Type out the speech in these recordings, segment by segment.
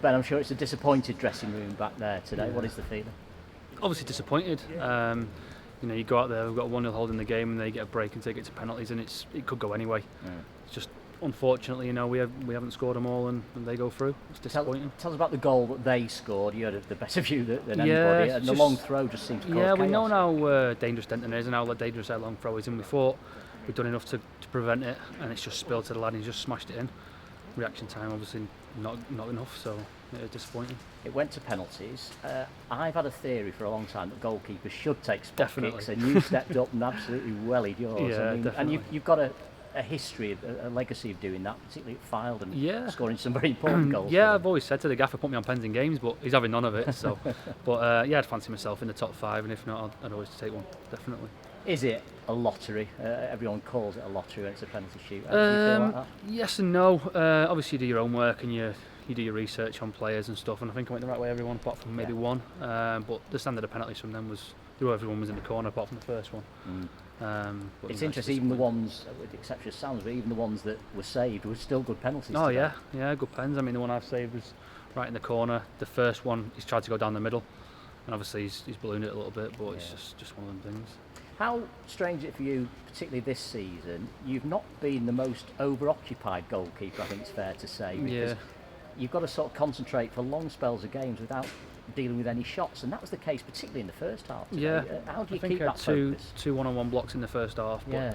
Ben, I'm sure it's a disappointed dressing room back there today. What is the feeling? Obviously disappointed. You go out there, we've got a 1-0 hold in the game, and they get a break and take it to penalties, and it could go anyway. It's just, unfortunately, we haven't scored them all, and they go through. It's disappointing. Tell us about the goal that they scored. You had the better view than anybody, and the long throw just seemed to cause chaos. We know how dangerous Denton is and how dangerous their long throw is, and we thought we'd done enough to prevent it, and it's just spilled to the lad and he's just smashed it in. Reaction time obviously not enough, so it was disappointing. It went to penalties. I've had a theory for a long time that goalkeepers should take spot Definitely. kicks, and you stepped up and absolutely wellied yours. Yeah, definitely. And you've got a history, a legacy of doing that, particularly at Fylde and scoring some very important goals. I've always said to the gaffer, put me on pens and games, but he's having none of it. So, I'd fancy myself in the top 5, and if not, I'd always take one, definitely. Is it a lottery? Everyone calls it a lottery when it's a penalty shoot. Do you feel like that? Yes and no. Obviously, you do your own work and you do your research on players and stuff, and I think I went the right way everyone apart from maybe one. But the standard of penalties from them was everyone was in the corner apart from the first one. It's interesting, even the ones, with the exception of Sam's, but even the ones that were saved were still good penalties. Oh today. Yeah, good pens. I mean, the one I've saved was right in the corner. The first one, he's tried to go down the middle, and obviously he's ballooned it a little bit, but it's just one of them things. How strange is it for you, particularly this season? You've not been the most over-occupied goalkeeper, I think it's fair to say, because you've got to sort of concentrate for long spells of games without dealing with any shots, and that was the case particularly in the first half today. Yeah, how do you I think keep I had that focus? two one-on-one blocks in the first half. Yeah,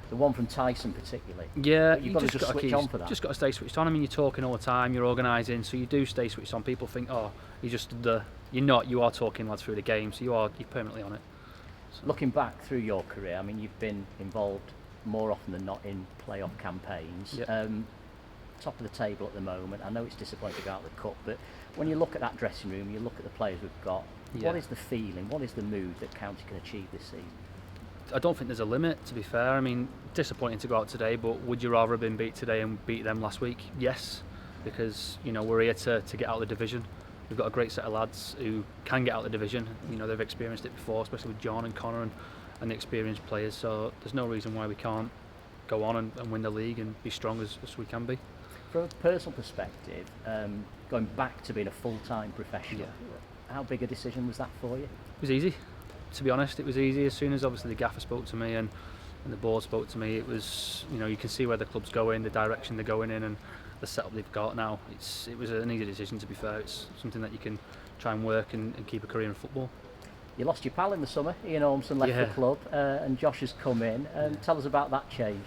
the one from Tyson particularly. Yeah, you've got to just switch on for that. Just got to stay switched on. I mean, you're talking all the time, you're organising, so you do stay switched on. People think, you're just you're not. You are talking lads through the game, so you're permanently on it. So. Looking back through your career, I mean, you've been involved more often than not in playoff campaigns. Top of the table at the moment. I know it's disappointing to go out of the cup, but when you look at that dressing room, you look at the players we've got, what is the feeling, what is the mood that County can achieve this season? I don't think there's a limit, to be fair. I mean, disappointing to go out today, but would you rather have been beat today and beat them last week? Yes, because we're here to get out of the division. We've got a great set of lads who can get out of the division. They've experienced it before, especially with John and Connor and the experienced players, so there's no reason why we can't go on and win the league and be strong as we can be. From a personal perspective, going back to being a full-time professional, how big a decision was that for you? It was easy, to be honest. It was easy. As soon as obviously the gaffer spoke to me and the board spoke to me, it was, you can see where the club's going, the direction they're going in, and the setup they've got now. It was an easy decision, to be fair. It's something that you can try and work and keep a career in football. You lost your pal in the summer. Ian Ormson left the club, and Josh has come in. Tell us about that change.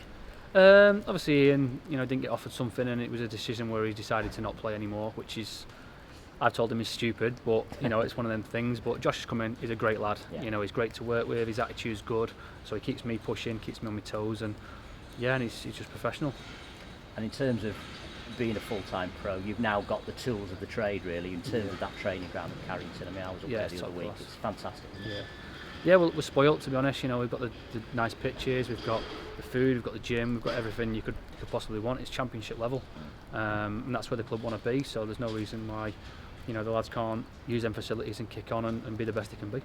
Obviously Ian, didn't get offered something, and it was a decision where he decided to not play anymore, which is, I've told him is stupid, but it's one of them things. But Josh has come in, he's a great lad. He's great to work with, his attitude's good, so he keeps me pushing, keeps me on my toes, and he's just professional. And in terms of being a full-time pro, you've now got the tools of the trade, really, in terms of that training ground at Carrington. I mean, I was up there the other week. Class. It's fantastic. Yeah, well, we're spoilt, to be honest. We've got the nice pitches, we've got the food, we've got the gym, we've got everything you could possibly want. It's championship level, and that's where the club want to be. So there's no reason why, the lads can't use them facilities and kick on and be the best they can be.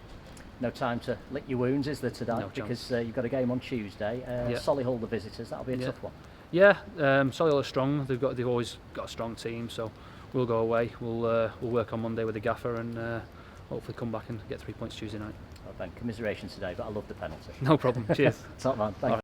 No time to lick your wounds, is there, today? No because you've got a game on Tuesday. Solihull, the visitors. That'll be a tough one. Yeah, Solihull are strong. They've always got a strong team. So we'll go away. We'll work on Monday with the gaffer and hopefully come back and get 3 points Tuesday night. Well, Ben, commiserations today, but I love the penalty. No problem. Cheers. Top man. Thanks.